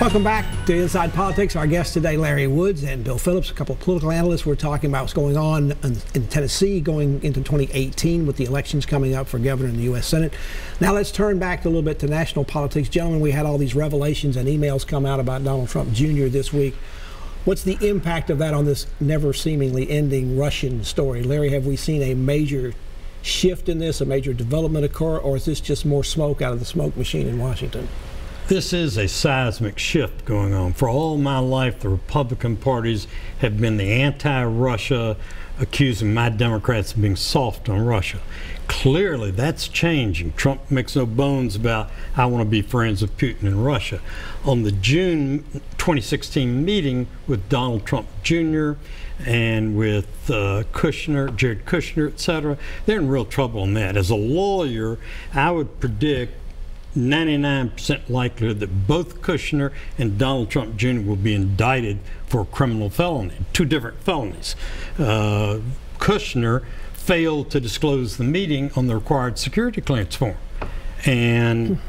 Welcome back to Inside Politics. Our guests today, Larry Woods and Bill Phillips, a couple of political analysts. We're talking about what's going on in Tennessee going into 2018 with the elections coming up for governor in the U.S. Senate. Now let's turn back a little bit to national politics. Gentlemen, we had all these revelations and emails come out about Donald Trump Jr. this week. What's the impact of that on this never seemingly ending Russian story? Larry, have we seen a major shift in this, a major development occur, or is this just more smoke out of the smoke machine in Washington? This is a seismic shift going on. For all my life, the Republican parties have been the anti-Russia, accusing my Democrats of being soft on Russia. Clearly, that's changing. Trump makes no bones about, I want to be friends with Putin and Russia. On the June 2016 meeting with Donald Trump Jr. and with Kushner, Jared Kushner, etc., they're in real trouble on that. As a lawyer, I would predict 99% likelihood that both Kushner and Donald Trump Jr. will be indicted for a criminal felony, two different felonies. Kushner failed to disclose the meeting on the required security clearance form. And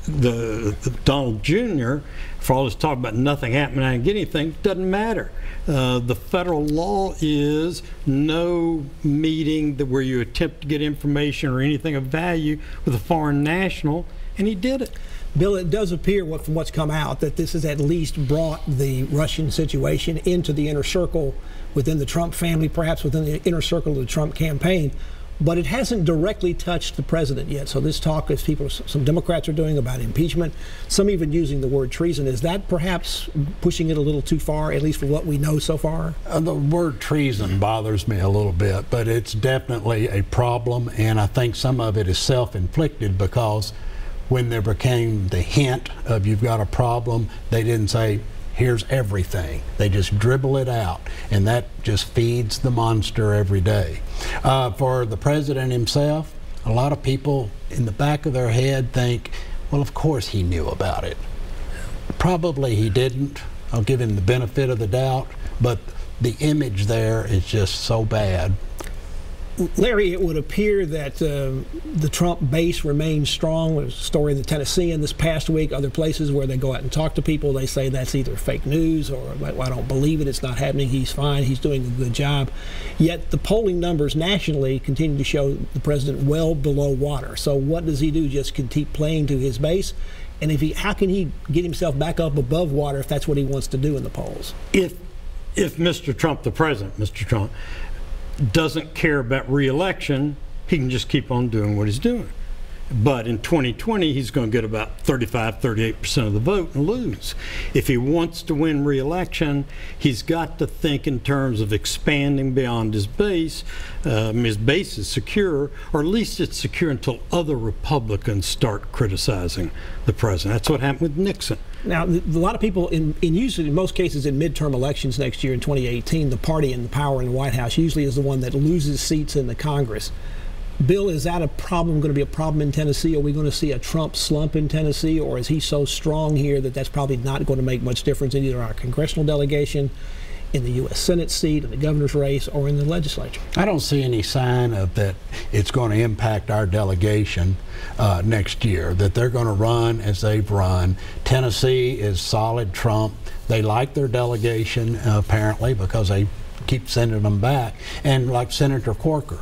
the Donald Jr., for all this talk about nothing happening, I didn't get anything, doesn't matter. The federal law is no meeting where you attempt to get information or anything of value with a foreign national, and he did it. Bill, it does appear from what's come out that this has at least brought the Russian situation into the inner circle within the Trump family, perhaps within the inner circle of the Trump campaign, but it hasn't directly touched the president yet. So this talk, as some Democrats are doing about impeachment, some even using the word treason, is that perhaps pushing it a little too far, at least for what we know so far? The word treason bothers me a little bit, but it's definitely a problem, and I think some of it is self-inflicted because when there became the hint of you've got a problem, they didn't say, here's everything. They just dribble it out, and that just feeds the monster every day. For the president himself, a lot of people in the back of their head think, well, of course he knew about it. Probably he didn't. I'll give him the benefit of the doubt, but the image there is just so bad. Larry, it would appear that the Trump base remains strong. There's a story in the Tennessean this past week, other places where they go out and talk to people. They say that's either fake news or, well, I don't believe it, it's not happening, he's fine, he's doing a good job. Yet the polling numbers nationally continue to show the president well below water. So what does he do? Just keep playing to his base? And how can he get himself back up above water if that's what he wants to do in the polls? If Mr. Trump, the president, Mr. Trump, doesn't care about re-election, he can just keep on doing what he's doing. But in 2020, he's going to get about 35–38% of the vote and lose. If he wants to win re-election, he's got to think in terms of expanding beyond his base. His base is secure, or at least it's secure until other Republicans start criticizing the president. That's what happened with Nixon. Now, a lot of people, usually in most cases in midterm elections next year in 2018, the party in power in the White House usually is the one that loses seats in the Congress. Bill, is that a problem, going to be a problem in Tennessee? Are we going to see a Trump slump in Tennessee, or is he so strong here that that's probably not going to make much difference in either our congressional delegation, in the U.S. Senate seat, in the governor's race, or in the legislature? I don't see any sign of that it's going to impact our delegation next year, that they're going to run as they've run. Tennessee is solid Trump. They like their delegation, apparently, because they keep sending them back. And like Senator Corker,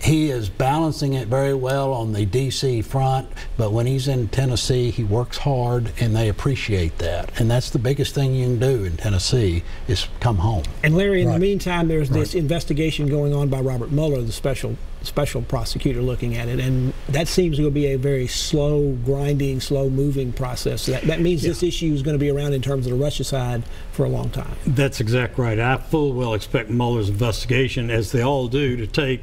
he is balancing it very well on the D.C. front, but when he's in Tennessee, he works hard, and they appreciate that. And that's the biggest thing you can do in Tennessee is come home. And Larry, in the meantime, there's this investigation going on by Robert Mueller, the special prosecutor looking at it, and that seems to be a very slow, grinding, slow-moving process. That means this issue is going to be around in terms of the Russia side for a long time. That's exactly right. I full well expect Mueller's investigation, as they all do, to take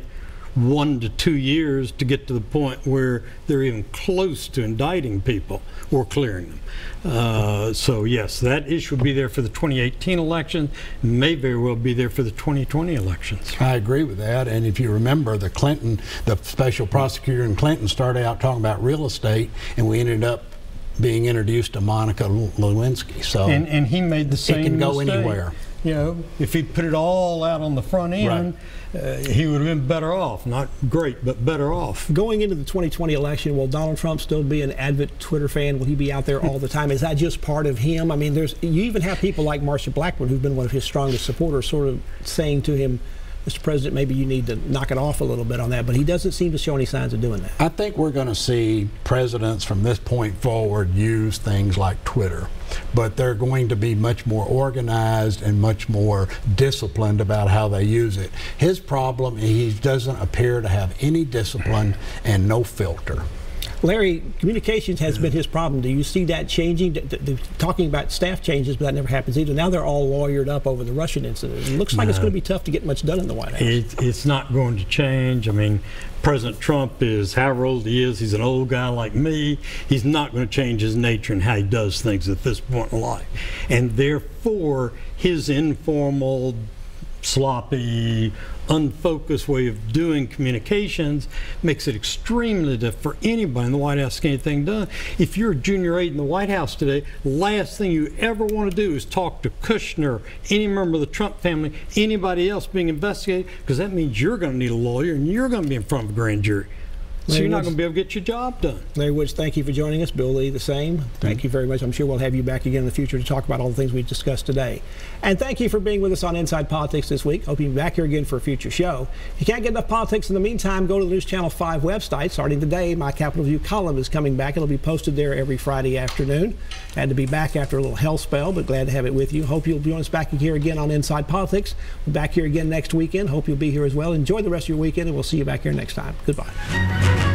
1 to 2 years to get to the point where they're even close to indicting people or clearing them. So yes, that issue will be there for the 2018 election, may very well be there for the 2020 elections. I agree with that, and if you remember, the special prosecutor in Clinton started out talking about real estate, and we ended up being introduced to Monica Lewinsky. So and he made the same it can go mistake. anywhere. You know, if he put it all out on the front end, he would have been better off. Not great, but better off. Going into the 2020 election, will Donald Trump still be an avid Twitter fan? Will he be out there all the time? Is that just part of him? I mean, you even have people like Marsha Blackburn, who've been one of his strongest supporters, sort of saying to him, Mr. President, maybe you need to knock it off a little bit on that, but he doesn't seem to show any signs of doing that. I think we're going to see presidents from this point forward use things like Twitter, but they're going to be much more organized and much more disciplined about how they use it. His problem, he doesn't appear to have any discipline and no filter. Larry, communications has been his problem. Do you see that changing? Talking about staff changes, but that never happens either. Now they're all lawyered up over the Russian incident. It looks like it's going to be tough to get much done in the White House. It's not going to change. I mean, President Trump is however old he is. He's an old guy like me. He's not going to change his nature and how he does things at this point in life. And therefore, his informal, sloppy, unfocused way of doing communications makes it extremely difficult for anybody in the White House to get anything done. If you're a junior aide in the White House today, the last thing you ever want to do is talk to Kushner, any member of the Trump family, anybody else being investigated, because that means you're going to need a lawyer and you're going to be in front of a grand jury. So you're not going to be able to get your job done. Larry Woods, thank you for joining us. Bill Lee, the same. Thank you very much. I'm sure we'll have you back again in the future to talk about all the things we've discussed today. And thank you for being with us on Inside Politics this week. Hope you'll be back here again for a future show. If you can't get enough politics in the meantime, go to the Newschannel 5 website. Starting today, my Capitol View column is coming back. It'll be posted there every Friday afternoon. Had to be back after a little health spell, but glad to have it with you. Hope you'll join us back here again on Inside Politics. We're back here again next weekend. Hope you'll be here as well. Enjoy the rest of your weekend, and we'll see you back here next time. Goodbye.